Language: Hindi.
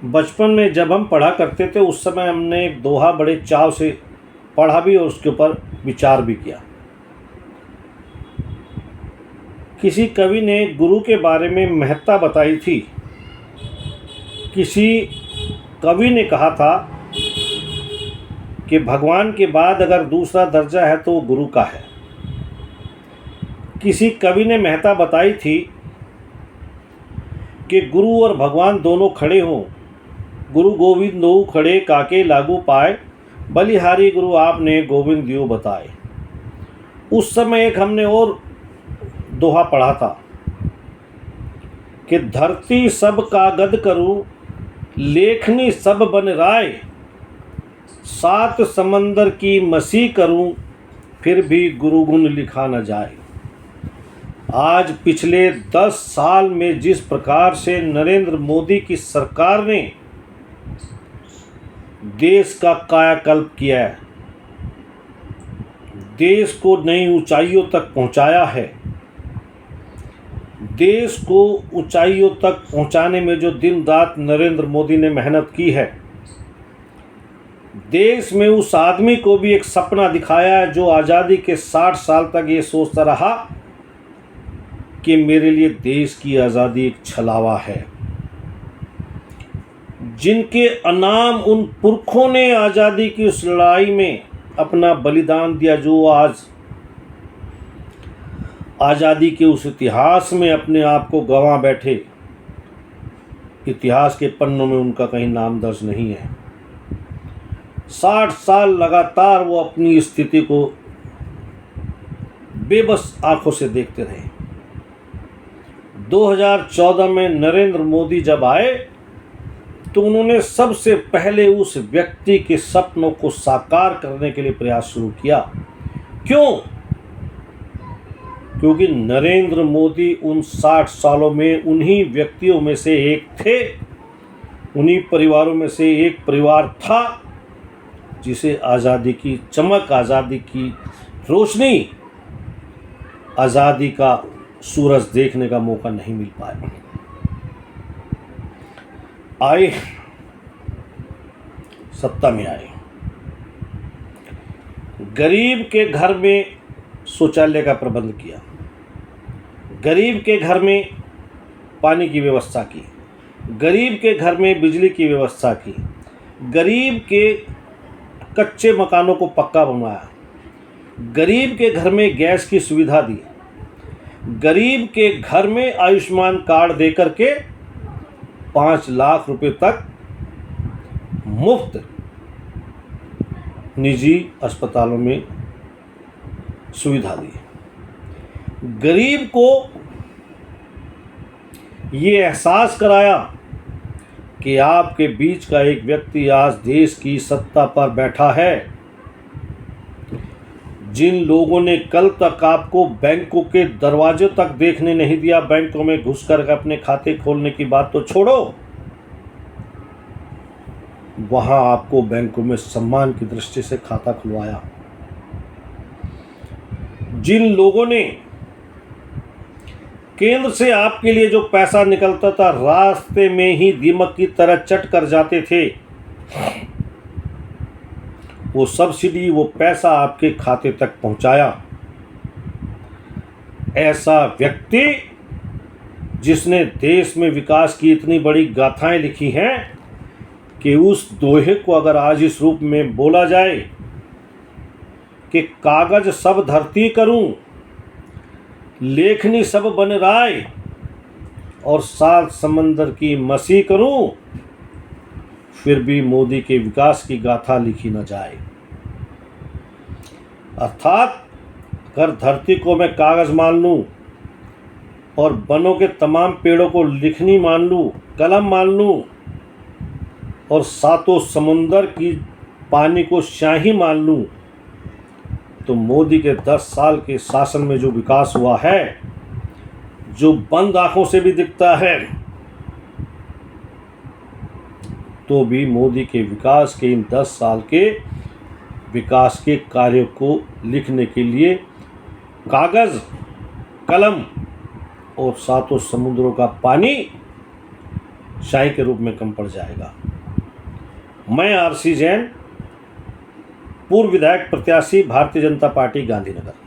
बचपन में जब हम पढ़ा करते थे उस समय हमने एक दोहा बड़े चाव से पढ़ा भी और उसके ऊपर विचार भी किया। किसी कवि ने गुरु के बारे में महत्ता बताई थी। किसी कवि ने कहा था कि भगवान के बाद अगर दूसरा दर्जा है तो वो गुरु का है। किसी कवि ने महत्ता बताई थी कि गुरु और भगवान दोनों खड़े हों, गुरु गोविंद दो खड़े काके लागू पाए, बलिहारी गुरु आपने गोविंद दियो बताए। उस समय एक हमने और दोहा पढ़ा था कि धरती सब कागद करूं, लेखनी सब बन राय, सात समंदर की मसी करूं, फिर भी गुरु गुण लिखा न जाए। आज पिछले 10 साल में जिस प्रकार से नरेंद्र मोदी की सरकार ने देश का कायाकल्प किया है, देश को नई ऊंचाइयों तक पहुंचाया है, देश को ऊंचाइयों तक पहुंचाने में जो दिन रात नरेंद्र मोदी ने मेहनत की है, देश में उस आदमी को भी एक सपना दिखाया है जो आज़ादी के 60 साल तक ये सोचता रहा कि मेरे लिए देश की आज़ादी एक छलावा है। जिनके अनाम उन पुरखों ने आज़ादी की उस लड़ाई में अपना बलिदान दिया, जो आज आज़ादी के उस इतिहास में अपने आप को गंवा बैठे, इतिहास के पन्नों में उनका कहीं नाम दर्ज नहीं है। 60 साल लगातार वो अपनी स्थिति को बेबस आंखों से देखते रहे। 2014 में नरेंद्र मोदी जब आए तो उन्होंने सबसे पहले उस व्यक्ति के सपनों को साकार करने के लिए प्रयास शुरू किया। क्यों? क्योंकि नरेंद्र मोदी उन 60 सालों में उन्हीं व्यक्तियों में से एक थे, उन्हीं परिवारों में से एक परिवार था जिसे आज़ादी की चमक, आज़ादी की रोशनी, आज़ादी का सूरज देखने का मौका नहीं मिल पाया। आए, सत्ता में आए, गरीब के घर में शौचालय का प्रबंध किया, गरीब के घर में पानी की व्यवस्था की, गरीब के घर में बिजली की व्यवस्था की, गरीब के कच्चे मकानों को पक्का बनवाया, गरीब के घर में गैस की सुविधा दी, गरीब के घर में आयुष्मान कार्ड देकर के 5 लाख रुपए तक मुफ्त निजी अस्पतालों में सुविधा दी। गरीब को ये एहसास कराया कि आपके बीच का एक व्यक्ति आज देश की सत्ता पर बैठा है। जिन लोगों ने कल तक आपको बैंकों के दरवाजे तक देखने नहीं दिया, बैंकों में घुसकर अपने खाते खोलने की बात तो छोड़ो, वहां आपको बैंकों में सम्मान की दृष्टि से खाता खुलवाया। जिन लोगों ने केंद्र से आपके लिए जो पैसा निकलता था रास्ते में ही दीमक की तरह चट कर जाते थे, वो सब्सिडी, वो पैसा आपके खाते तक पहुंचाया। ऐसा व्यक्ति जिसने देश में विकास की इतनी बड़ी गाथाएं लिखी हैं कि उस दोहे को अगर आज इस रूप में बोला जाए कि कागज सब धरती करूं, लेखनी सब बन राय, और 7 समंदर की मसी करूं, फिर भी मोदी के विकास की गाथा लिखी न जाए। अर्थात अगर धरती को मैं कागज मान लूं और वनों के तमाम पेड़ों को लिखनी मान लूं, कलम मान लूं, और 7 समुंदर की पानी को स्याही मान लूं, तो मोदी के 10 साल के शासन में जो विकास हुआ है, जो बंद आंखों से भी दिखता है, तो भी मोदी के विकास के इन 10 साल के विकास के कार्यों को लिखने के लिए कागज, कलम और 7 समुद्रों का पानी शाही के रूप में कम पड़ जाएगा। मैं आरसी जैन, पूर्व विधायक प्रत्याशी, भारतीय जनता पार्टी, गांधीनगर।